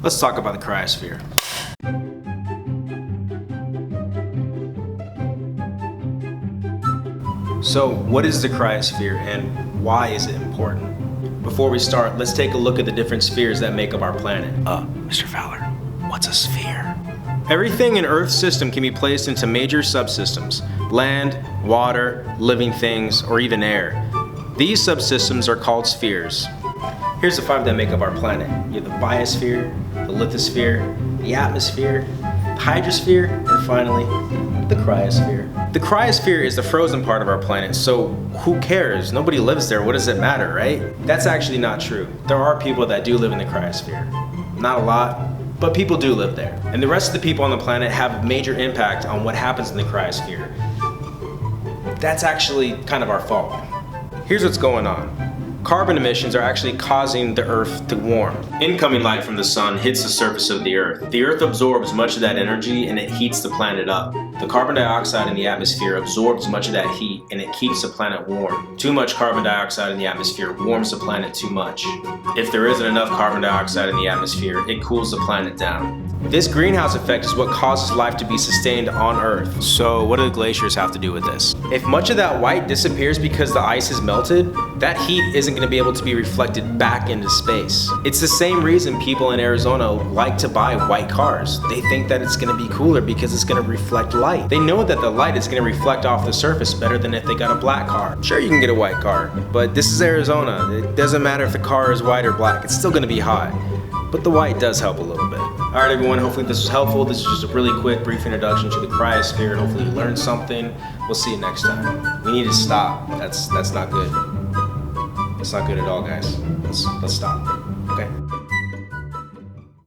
Let's talk about the cryosphere. So, what is the cryosphere and why is it important? Before we start, let's take a look at the different spheres that make up our planet. Mr. Fowler, what's a sphere? Everything in Earth's system can be placed into major subsystems: land, water, living things, or even air. These subsystems are called spheres. Here's the 5 that make up our planet. You have the biosphere, the lithosphere, the atmosphere, the hydrosphere, and finally, the cryosphere. The cryosphere is the frozen part of our planet, so who cares? Nobody lives there, what does it matter, right? That's actually not true. There are people that do live in the cryosphere. Not a lot, but people do live there. And the rest of the people on the planet have a major impact on what happens in the cryosphere. That's actually kind of our fault. Here's what's going on. Carbon emissions are actually causing the Earth to warm. Incoming light from the sun hits the surface of the Earth. The Earth absorbs much of that energy and it heats the planet up. The carbon dioxide in the atmosphere absorbs much of that heat and it keeps the planet warm. Too much carbon dioxide in the atmosphere warms the planet too much. If there isn't enough carbon dioxide in the atmosphere, it cools the planet down. This greenhouse effect is what causes life to be sustained on Earth. So what do the glaciers have to do with this? If much of that white disappears because the ice has melted, that heat isn't going to be able to be reflected back into space. It's the same reason people in Arizona like to buy white cars. They think that it's going to be cooler because it's going to reflect light. They know that the light is going to reflect off the surface better than if they got a black car. Sure, you can get a white car, but this is Arizona. It doesn't matter if the car is white or black. It's still going to be hot. But the white does help a little bit. Alright everyone, hopefully this was helpful. This is just a really quick, brief introduction to the cryosphere, and hopefully you learned something. We'll see you next time. We need to stop. That's not good. That's not good at all, guys. Let's stop.